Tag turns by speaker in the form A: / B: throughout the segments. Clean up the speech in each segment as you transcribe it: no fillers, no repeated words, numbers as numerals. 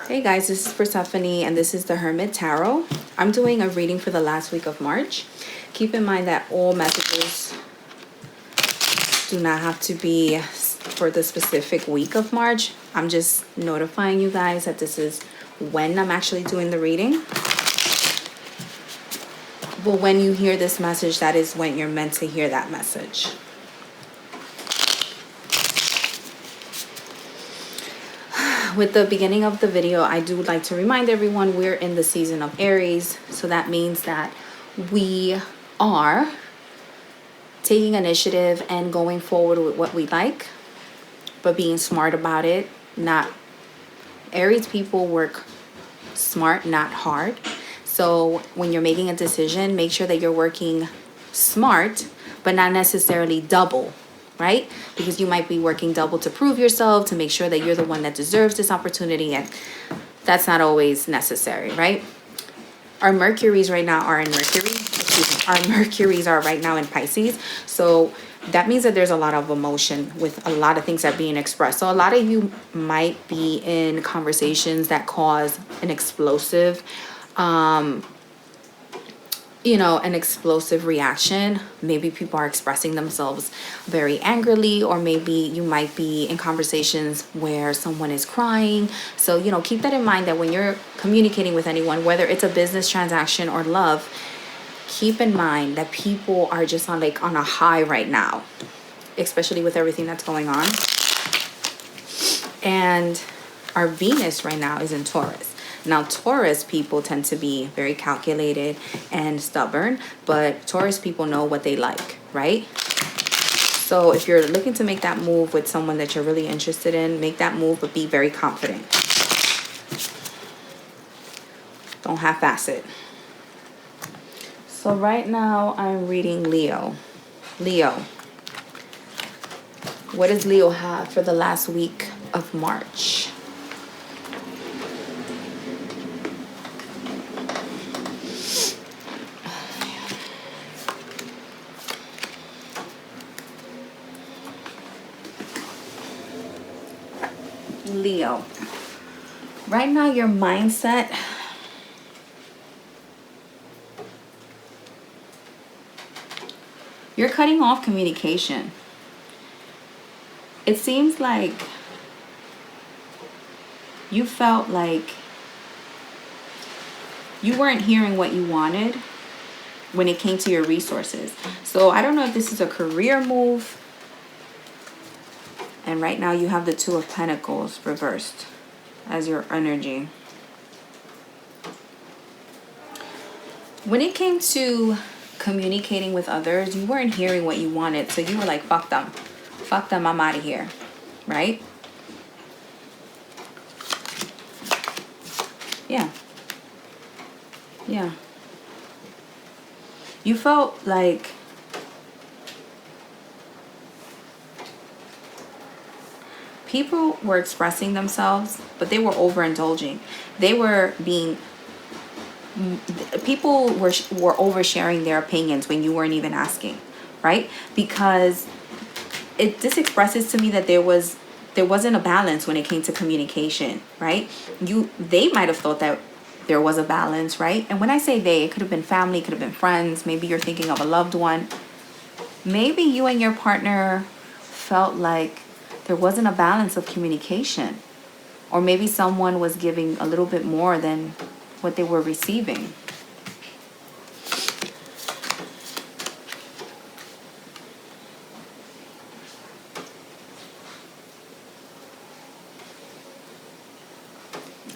A: Hey guys, this is Persephone and this is the Hermit Tarot. I'm doing a reading for the last week of March. Keep in mind that all messages do not have to be for the specific week of March. I'm just notifying you guys that this is when I'm actually doing the reading. But when you hear this message, that is when you're meant to hear that message. With the beginning of the video, I do like to remind everyone we're in the season of Aries. So that means that we are taking initiative and going forward with what we like, but being smart about it. Not Aries people work smart, not hard. So when you're making a decision, make sure that you're working smart, but not necessarily double, right? Because you might be working double to prove yourself, to make sure that you're the one that deserves this opportunity, and that's not always necessary, right? Our Mercuries right now are in Mercury. Our Mercuries are right now in Pisces. So that means that there's a lot of emotion with a lot of things that are being expressed. So a lot of you might be in conversations that cause an explosive an explosive reaction. Maybe people are expressing themselves very angrily, or maybe you might be in conversations where someone is crying. So, keep that in mind, that when you're communicating with anyone, whether it's a business transaction or love, keep in mind that people are just on a high right now, especially with everything that's going on. And our Venus right now is in Taurus. Now, Taurus people tend to be very calculated and stubborn, but Taurus people know what they like, right? So if you're looking to make that move with someone that you're really interested in, make that move, but be very confident. Don't half-ass it. So right now I'm reading Leo. Leo. What does Leo have for the last week of March? Leo, right now your mindset, you're cutting off communication. It seems like you felt like you weren't hearing what you wanted when it came to your resources. So I don't know if this is a career move. And right now you have the Two of Pentacles reversed as your energy. When it came to communicating with others, you weren't hearing what you wanted. So you were like, fuck them. Fuck them, I'm out of here. Right? Yeah. Yeah. You felt like people were expressing themselves, but they were overindulging. People were oversharing their opinions when you weren't even asking, right? Because this expresses to me that there wasn't a balance when it came to communication, right? They might have thought that there was a balance, right? And when I say they, it could have been family, it could have been friends. Maybe you're thinking of a loved one. Maybe you and your partner felt like there wasn't a balance of communication, or maybe someone was giving a little bit more than what they were receiving.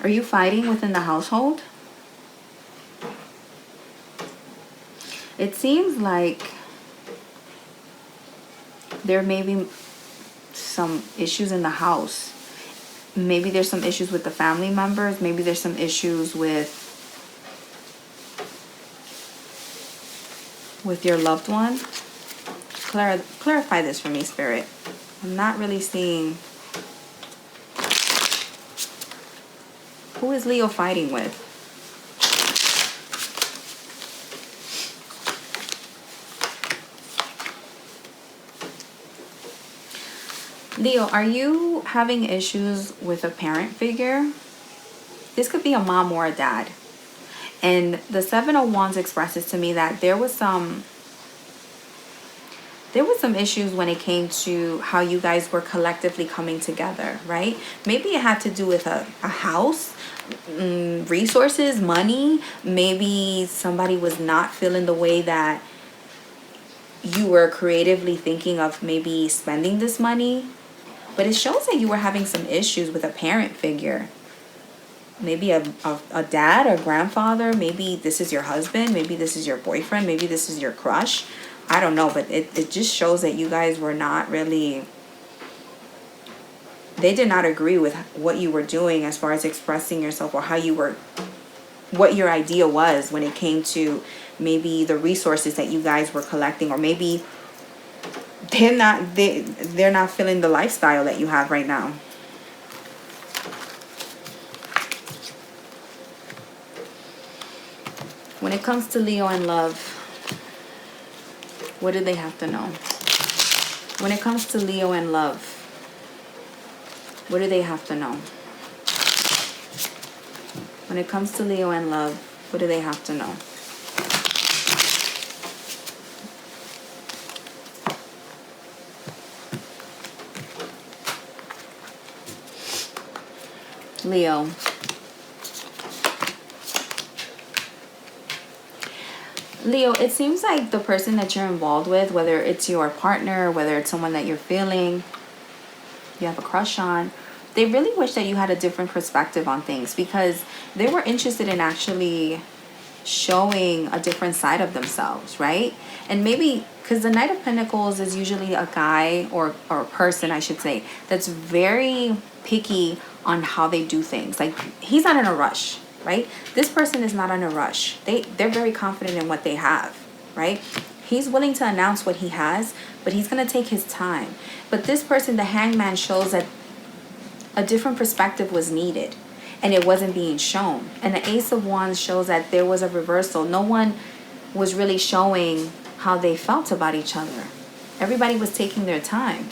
A: Are you fighting within the household? It seems like there may be some issues in the house. Maybe there's some issues with the family members. Maybe there's some issues with your loved one. Clarify this for me, Spirit. I'm not really seeing. Who is Leo fighting with? Leo, are you having issues with a parent figure? This could be a mom or a dad. And the Seven of Wands expresses to me that there was some issues when it came to how you guys were collectively coming together, right? Maybe it had to do with a house, resources, money. Maybe somebody was not feeling the way that you were creatively thinking of maybe spending this money. But it shows that you were having some issues with a parent figure. Maybe a dad or grandfather. Maybe this is your husband. Maybe this is your boyfriend. Maybe this is your crush. I don't know, but it just shows that you guys were not really... They did not agree with what you were doing as far as expressing yourself, or how you were... what your idea was when it came to maybe the resources that you guys were collecting, or maybe they're not feeling the lifestyle that you have right now. When it comes to Leo and love, what do they have to know? When it comes to Leo and love, what do they have to know? When it comes to Leo and love, what do they have to know? Leo. Leo, it seems like the person that you're involved with, whether it's your partner, whether it's someone that you're feeling, you have a crush on, they really wish that you had a different perspective on things, because they were interested in actually showing a different side of themselves, right? And maybe because the Knight of Pentacles is usually a guy or a person, I should say, that's very picky on how they do things. Like, he's not in a rush, right? This person is not in a rush. They're very confident in what they have, right? He's willing to announce what he has, but he's going to take his time. But this person, the Hangman, shows that a different perspective was needed, and it wasn't being shown. And the Ace of Wands shows that there was a reversal. No one was really showing how they felt about each other. Everybody was taking their time.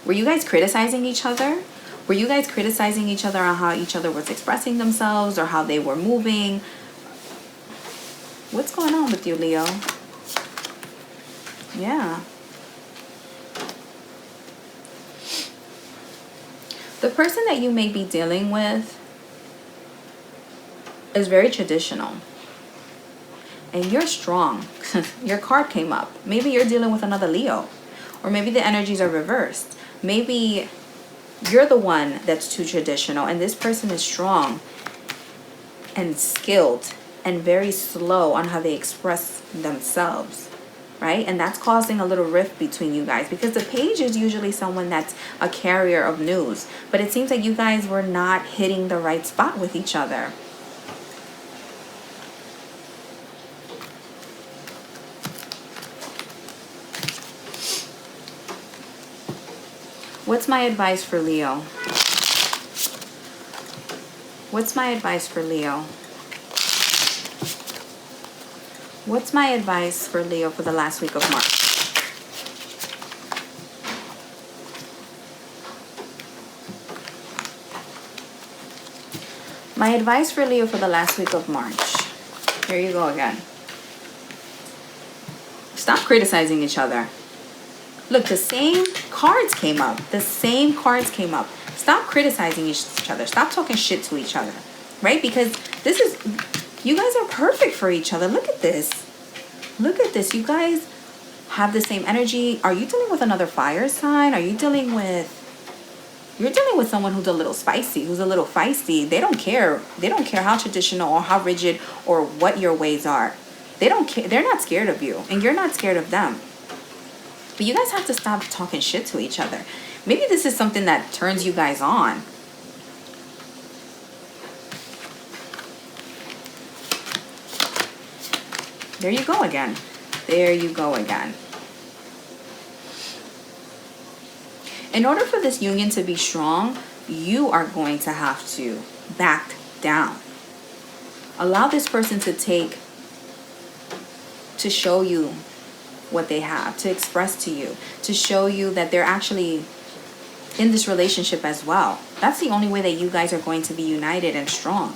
A: Were you guys criticizing each other? Were you guys criticizing each other on how each other was expressing themselves, or how they were moving? What's going on with you, Leo? Yeah. The person that you may be dealing with is very traditional. And you're strong. Your card came up. Maybe you're dealing with another Leo. Or maybe the energies are reversed. Maybe you're the one that's too traditional, and this person is strong and skilled and very slow on how they express themselves, right? And that's causing a little rift between you guys, because the Page is usually someone that's a carrier of news. But it seems like you guys were not hitting the right spot with each other. What's my advice for Leo? What's my advice for Leo? What's my advice for Leo for the last week of March? My advice for Leo for the last week of March. Here you go again. Stop criticizing each other. Look, the same cards came up. The same cards came up. Stop criticizing each other. Stop talking shit to each other, right? Because this is, you guys are perfect for each other. Look at this. Look at this. You guys have the same energy. Are you dealing with another fire sign? Are you dealing with, you're dealing with someone who's a little spicy, who's a little feisty. They don't care. They don't care how traditional or how rigid or what your ways are. They don't care. They're not scared of you, and you're not scared of them. But you guys have to stop talking shit to each other. Maybe this is something that turns you guys on. There you go again. There you go again. In order for this union to be strong, you are going to have to back down. Allow this person to show you what they have to express to you, to show you that they're actually in this relationship as well. That's the only way that you guys are going to be united and strong.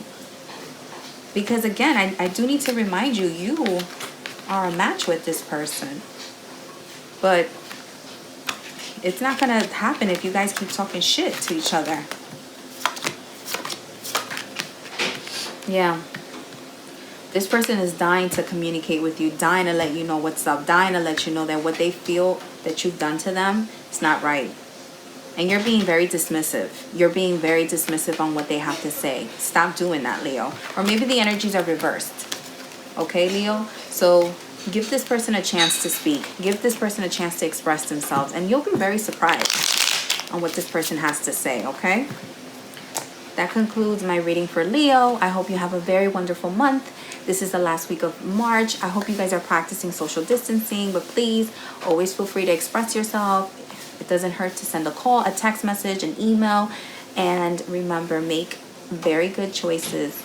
A: Because again, I do need to remind you, you are a match with this person. But it's not going to happen if you guys keep talking shit to each other. Yeah. This person is dying to communicate with you, dying to let you know what's up, dying to let you know that what they feel that you've done to them is not right. And you're being very dismissive. You're being very dismissive on what they have to say. Stop doing that, Leo. Or maybe the energies are reversed. Okay, Leo? So give this person a chance to speak. Give this person a chance to express themselves. And you'll be very surprised on what this person has to say, okay? That concludes my reading for Leo. I hope you have a very wonderful month. This is the last week of March. I hope you guys are practicing social distancing, but please always feel free to express yourself. It doesn't hurt to send a call, a text message, an email, and remember, make very good choices